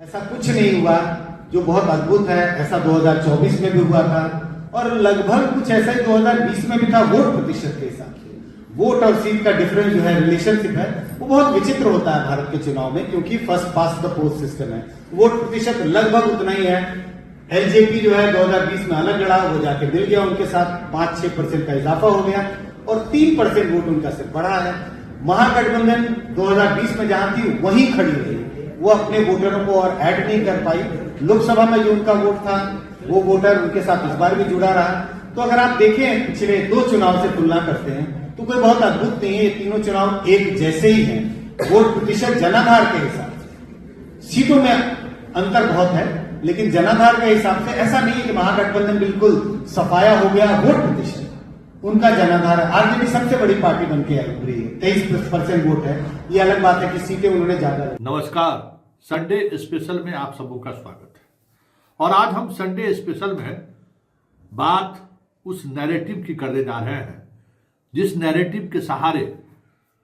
ऐसा कुछ नहीं हुआ जो बहुत अद्भुत है। ऐसा 2024 में भी हुआ था और लगभग कुछ ऐसा ही 2020 में भी था। वोट प्रतिशत के हिसाब से वोट और सीट का डिफरेंस जो है, रिलेशनशिप है, वो बहुत विचित्र होता है भारत के चुनाव में, क्योंकि first past the post system है। वोट प्रतिशत लगभग उतना ही है। एलजेपी जो है 2020 में अलग लड़ा, वो जाके मिल गया, उनके साथ 5-6% का इजाफा हो गया और 3% वोट उनका सिर्फ बढ़ा है। महागठबंधन 2020 में जहां थी वहीं खड़ी रही, वो अपने वोटरों को और ऐड नहीं कर पाई। लोकसभा में जो उनका वोट था वो वोटर उनके साथ इस बार भी जुड़ा रहा। तो अगर आप देखें पिछले 2 चुनाव से तुलना करते हैं तो कोई बहुत अद्भुत नहीं है। ये तीनों चुनाव एक जैसे ही हैं। वोट प्रतिशत जनाधार के हिसाब से, सीटों में अंतर बहुत है, लेकिन जनाधार के हिसाब से ऐसा नहीं है कि महागठबंधन बिल्कुल सफाया हो गया। वोट प्रतिशत उनका जनाधार है। आरजेडी सबसे बड़ी पार्टी बन के आई उभरी है, 23% वोट है। ये अलग बात है कि सीटें उन्होंने ज्यादा। नमस्कार, संडे स्पेशल में आप सबों का स्वागत है। और आज हम संडे स्पेशल में बात उस नैरेटिव की करने जा रहे हैं जिस नैरेटिव के सहारे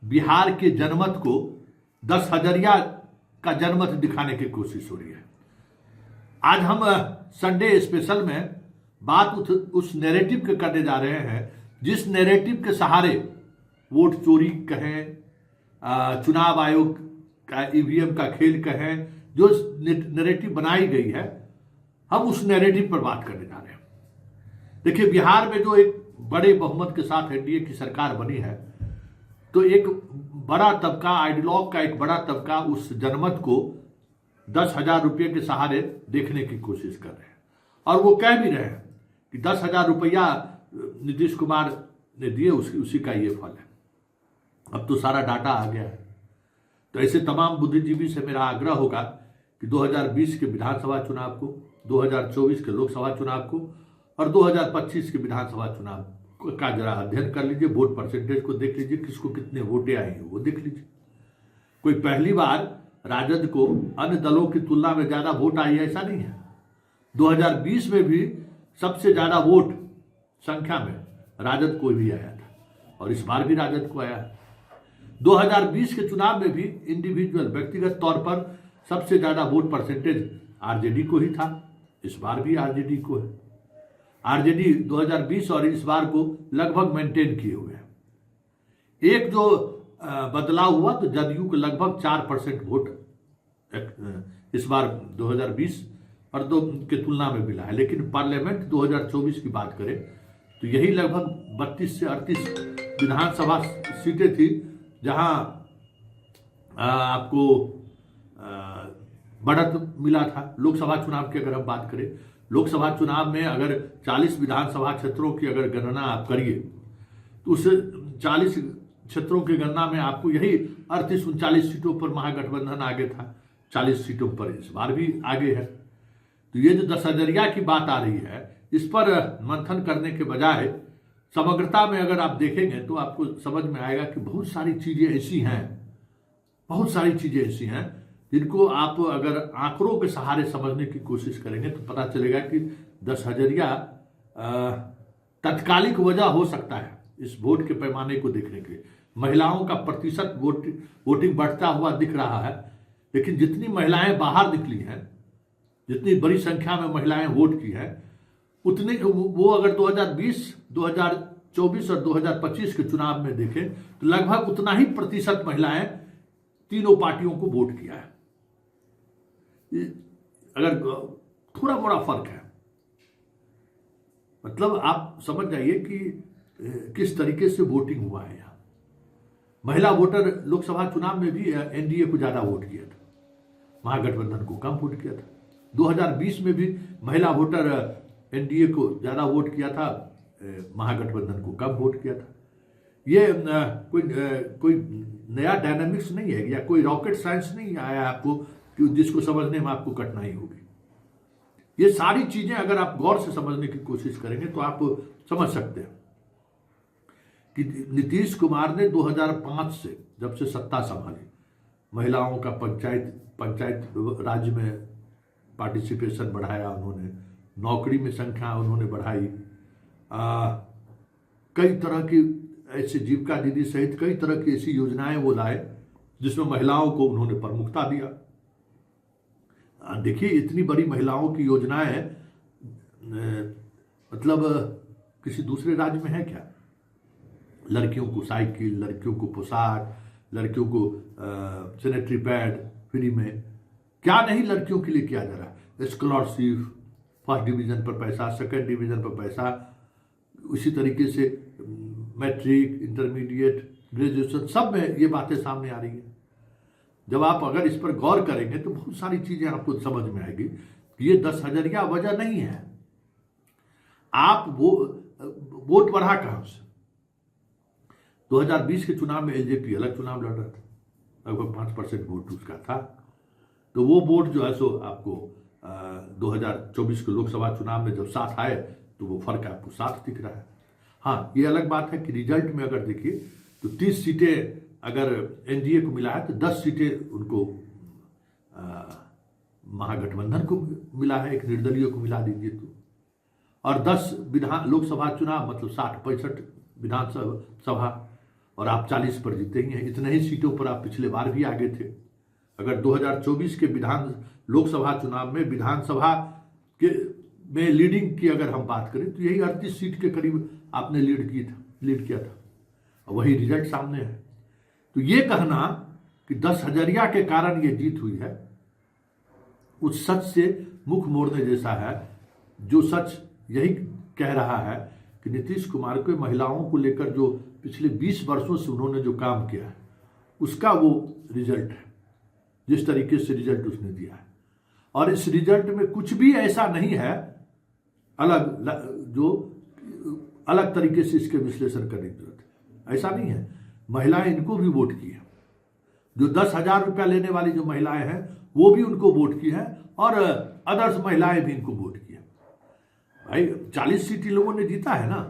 बिहार के जनमत को 10 हजरिया का जनमत दिखाने की कोशिश हो रही है। आज हम संडे स्पेशल में बात उस नैरेटिव के करने जा रहे हैं जिस नैरेटिव के सहारे वोट चोरी कहें, चुनाव आयोग का ईवीएम का खेल कहें, जो नैरेटिव बनाई गई है, हम उस नैरेटिव पर बात करने जा रहे हैं। देखिए, बिहार में जो एक बड़े बहुमत के साथ एनडीए की सरकार बनी है, तो एक बड़ा तबका, आइडियलॉग का एक बड़ा तबका उस जनमत को 10,000 रुपये के सहारे देखने की कोशिश कर रहे हैं। और वो कह भी रहे हैं कि 10,000 रुपया नीतीश कुमार ने दिए, उसी का ये फल है। अब तो सारा डाटा आ गया है। तो ऐसे तमाम बुद्धिजीवी से मेरा आग्रह होगा कि 2020 के विधानसभा चुनाव को, 2024 के लोकसभा चुनाव को और 2025 के विधानसभा चुनाव का जरा अध्ययन कर लीजिए। वोट परसेंटेज को देख लीजिए, किसको कितने वोटें आई हैं वो देख लीजिए। कोई पहली बार राजद को अन्य दलों की तुलना में ज्यादा वोट आई है ऐसा नहीं है। 2020 में भी सबसे ज्यादा वोट संख्या में राजद को भी आया था और इस बार भी राजद को आया है। 2020 के चुनाव में भी इंडिविजुअल, व्यक्तिगत तौर पर सबसे ज्यादा वोट परसेंटेज आरजेडी को ही था, इस बार भी आरजेडी को है। आरजेडी 2020 और इस बार को लगभग मेंटेन किए हुए हैं। एक जो बदलाव हुआ तो जदयू को लगभग 4% वोट इस बार 2020 और 2 के तुलना में मिला है। लेकिन पार्लियामेंट 2024 की बात करें तो यही लगभग 32 से 38 विधानसभा सीटें थी जहां आपको बढ़त मिला था। लोकसभा चुनाव की अगर हम बात करें, लोकसभा चुनाव में अगर 40 विधानसभा क्षेत्रों की अगर गणना आप करिए तो उस 40 क्षेत्रों की गणना में आपको यही 38-39 सीटों पर महागठबंधन आगे था, 40 सीटों पर इस बार भी आगे है। तो ये जो 10 हजरिया की बात आ रही है, इस पर मंथन करने के बजाय समग्रता में अगर आप देखेंगे तो आपको समझ में आएगा कि बहुत सारी चीजें ऐसी हैं, बहुत सारी चीजें ऐसी हैं जिनको आप अगर आंकड़ों के सहारे समझने की कोशिश करेंगे तो पता चलेगा कि 10 हजरिया तत्कालिक वजह हो सकता है इस वोट के पैमाने को देखने के लिए। महिलाओं का प्रतिशत वोटिंग बढ़ता हुआ दिख रहा है, लेकिन जितनी महिलाएं बाहर निकली हैं, जितनी बड़ी संख्या में महिलाएं वोट की हैं, उतने वो अगर 2020, 2024 और 2025 के चुनाव में देखें तो लगभग उतना ही प्रतिशत महिलाएं तीनों पार्टियों को वोट किया है। अगर थोड़ा बड़ा फर्क है, मतलब आप समझ जाइए कि किस तरीके से वोटिंग हुआ है। यहाँ महिला वोटर लोकसभा चुनाव में भी एनडीए को ज्यादा वोट किया था, महागठबंधन को कम वोट किया था। 2020 में भी महिला वोटर एनडीए को ज्यादा वोट किया था, महागठबंधन को कम वोट किया था। ये कोई नया डायनामिक्स नहीं है या कोई रॉकेट साइंस नहीं आया आपको कि जिसको समझने में आपको कठिनाई होगी। ये सारी चीजें अगर आप गौर से समझने की कोशिश करेंगे तो आप समझ सकते हैं कि नीतीश कुमार ने 2005 से जब से सत्ता संभाली, महिलाओं का पंचायत राज में पार्टिसिपेशन बढ़ाया उन्होंने, नौकरी में संख्या उन्होंने बढ़ाई, कई तरह की ऐसे जीविका दीदी सहित कई तरह की ऐसी योजनाएं वो लाए जिसमें महिलाओं को उन्होंने प्रमुखता दिया। देखिए इतनी बड़ी महिलाओं की योजनाएं मतलब किसी दूसरे राज्य में है क्या? लड़कियों को साइकिल, लड़कियों को पोशाक, लड़कियों को सैनिटरी पैड फ्री में, क्या नहीं लड़कियों के लिए किया जा रहा है। स्कॉलरशिप, फर्स्ट डिवीजन पर पैसा, सेकंड डिवीजन पर पैसा, उसी तरीके से मैट्रिक, इंटरमीडिएट, ग्रेजुएशन, सब में ये बातें सामने आ रही है। जब आप अगर इस पर गौर करेंगे तो बहुत सारी चीजें आपको समझ में आएगी कि ये 10,000 वजह नहीं है। आप वो वोट बढ़ा कहां से? 2020 के चुनाव में एलजेपी अलग चुनाव लड़ रहा था, लगभग 5% वोट उसका था। तो वो वोट जो है सो आपको 2024 के लोकसभा चुनाव में जब साथ आए तो वो फर्क आपको साथ दिख रहा है। हाँ, ये अलग बात है कि रिजल्ट में अगर देखिए तो 30 सीटें अगर एनडीए को मिला है तो 10 सीटें उनको महागठबंधन को मिला है, एक निर्दलीय को मिला दीजिए तो, और 10 लोकसभा चुनाव मतलब 60-65 विधानसभा, और आप 40 पर जीते ही हैं। इतने ही सीटों पर आप पिछले बार भी आगे थे। अगर 2024 के लोकसभा चुनाव में विधानसभा के में लीडिंग की अगर हम बात करें तो यही 38 सीट के करीब आपने लीड किया था, वही रिजल्ट सामने है। तो ये कहना कि 10,000 के कारण ये जीत हुई है, उस सच से मुख मोड़ने जैसा है। जो सच यही कह रहा है कि नीतीश कुमार को महिलाओं को लेकर जो पिछले 20 वर्षों से उन्होंने जो काम किया है उसका वो रिजल्ट है, जिस तरीके से रिजल्ट उसने दिया है। और इस रिजल्ट में कुछ भी ऐसा नहीं है जो अलग तरीके से इसके विश्लेषण करने की जरूरत है, ऐसा नहीं है। महिलाएं इनको भी वोट की है, जो 10,000 रुपया लेने वाली जो महिलाएं हैं वो भी उनको वोट की है, और अदर्स महिलाएं भी इनको वोट की है। भाई 40 सीट लोगों ने जीता है ना।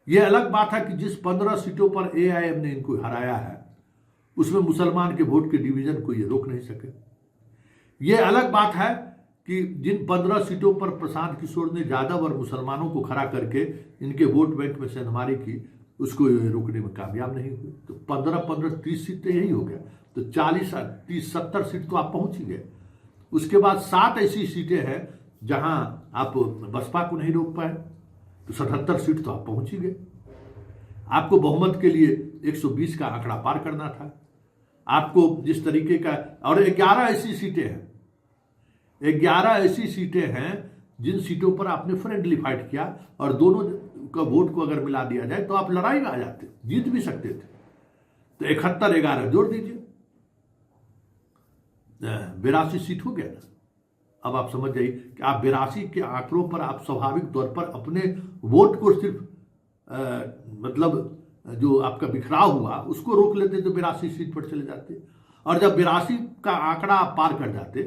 ये अलग बात है कि जिस 15 सीटों पर एआईएम ने इनको हराया है उसमें मुसलमान के वोट के डिवीजन को ये रोक नहीं सके। ये अलग बात है कि जिन 15 सीटों पर प्रशांत किशोर ने यादव और मुसलमानों को खड़ा करके इनके वोट बैंक में सेंधमारी की, उसको रोकने में कामयाब नहीं हुए। तो 15-15 30 सीट तो यही हो गया, तो 40 30 70 सीट तो आप पहुंच ही गए। उसके बाद 7 ऐसी सीटें हैं जहां आप बसपा को नहीं रोक पाए, तो 77 सीट तो आप पहुंच ही गए। आपको बहुमत के लिए 120 का आंकड़ा पार करना था। आपको जिस तरीके का, और 11 ऐसी सीटें हैं, 11 ऐसी सीटें हैं जिन सीटों पर आपने फ्रेंडली फाइट किया, और दोनों का वोट को अगर मिला दिया जाए तो आप लड़ाई में आ जाते, जीत भी सकते थे। तो 71-11 जोड़ दीजिए, 82 सीट हो गया ना। अब आप समझ जाइए कि आप 82 के आंकड़ों पर आप स्वाभाविक तौर पर अपने वोट को सिर्फ मतलब जो आपका बिखराव हुआ उसको रोक लेते तो 82 सीट पर चले जाते। और जब 82 का आंकड़ा आप पार कर जाते,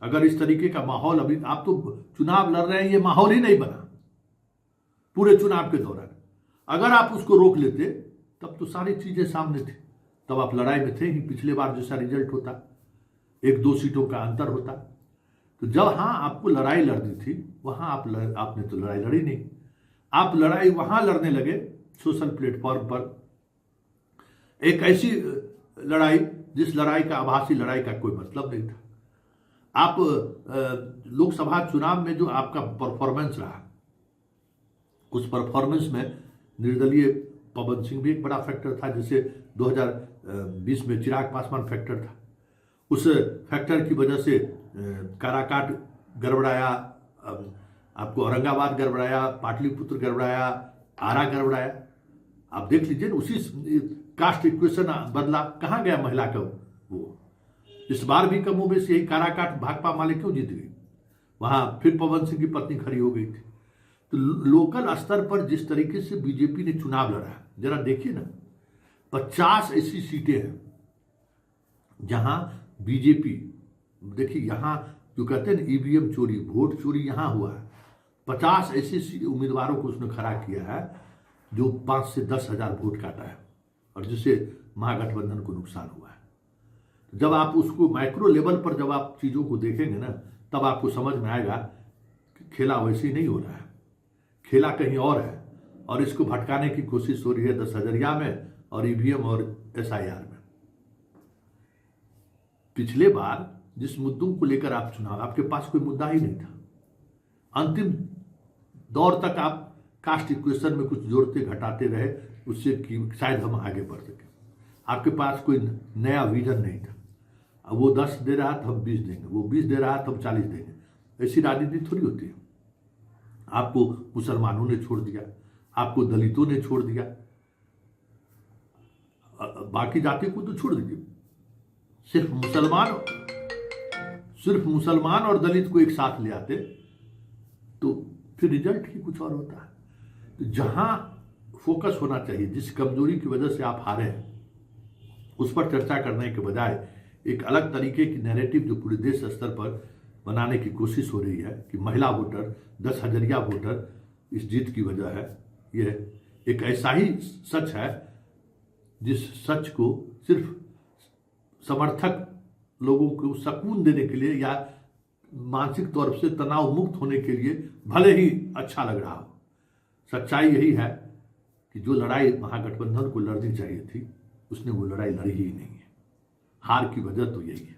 अगर इस तरीके का माहौल, अभी आप तो चुनाव लड़ रहे हैं, ये माहौल ही नहीं बना पूरे चुनाव के दौरान, अगर आप उसको रोक लेते तब तो सारी चीजें सामने थी, तब आप लड़ाई में थे ही। पिछले बार जैसा रिजल्ट होता, 1-2 सीटों का अंतर होता। तो जब हाँ आपको लड़ाई लड़नी थी वहां आपने तो लड़ाई लड़ी नहीं। आप लड़ाई वहां लड़ने लगे सोशल प्लेटफॉर्म पर, एक ऐसी लड़ाई जिस लड़ाई का, आभासी लड़ाई का कोई मतलब नहीं था। आप लोकसभा चुनाव में जो आपका परफॉर्मेंस रहा, उस परफॉर्मेंस में निर्दलीय पवन सिंह भी एक बड़ा फैक्टर था, जैसे 2020 में चिराग पासवान फैक्टर था। उस फैक्टर की वजह से काराकाट गड़बड़ाया, आपको औरंगाबाद गड़बड़ाया, पाटलिपुत्र गड़बड़ाया, आरा गड़बड़ाया। आप देख लीजिए, उसी कास्ट इक्वेशन बदला, कहाँ गया महिला का वो। इस बार भी कमोबेश यही काराकाट भाकपा माले क्यों जीत गई, वहां फिर पवन सिंह की पत्नी खड़ी हो गई थी। तो लोकल स्तर पर जिस तरीके से बीजेपी ने चुनाव लड़ा है, जरा देखिए ना, 50 ऐसी सीटें हैं जहां बीजेपी, देखिए यहां जो कहते हैं ईवीएम चोरी, वोट चोरी यहां हुआ है। 50 ऐसे उम्मीदवारों को उसने खड़ा किया है जो 5 से 10 हजार वोट काटा है, और जिससे महागठबंधन को नुकसान हुआ है। जब आप उसको माइक्रो लेवल पर जब आप चीजों को देखेंगे ना, तब आपको समझ में आएगा कि खेला वैसे ही नहीं हो रहा है, खेला कहीं और है, और इसको भटकाने की कोशिश हो रही है 10,000 में और ईवीएम और SIR में। पिछले बार जिस मुद्दों को लेकर आप चुनाव, आपके पास कोई मुद्दा ही नहीं था। अंतिम दौर तक आप कास्ट इक्वेशन में कुछ जोड़ते घटाते रहे, उससे कि शायद हम आगे बढ़ सके। आपके पास कोई नया विजन नहीं था। अब वो 10 दे रहा था हम 20 देंगे, वो 20 दे रहा था हम 40 देंगे। ऐसी राजनीति थोड़ी होती है। आपको मुसलमानों ने छोड़ दिया, आपको दलितों ने छोड़ दिया, बाकी जाति को तो छोड़ दीजिए। सिर्फ मुसलमान और दलित को एक साथ ले आते तो फिर रिजल्ट ही कुछ और होता है। तो जहां फोकस होना चाहिए, जिस कमजोरी की वजह से आप हारे हैं, उस पर चर्चा करने के बजाय एक अलग तरीके की नैरेटिव जो पूरे देश स्तर पर बनाने की कोशिश हो रही है कि महिला वोटर, 10,000 वोटर इस जीत की वजह है, यह एक ऐसा ही सच है जिस सच को सिर्फ समर्थक लोगों को सुकून देने के लिए या मानसिक तौर से तनाव मुक्त होने के लिए भले ही अच्छा लग रहा हो। सच्चाई यही है कि जो लड़ाई महागठबंधन को लड़नी चाहिए थी, उसने वो लड़ाई लड़ी ही नहीं है। हार की वजह तो यही है।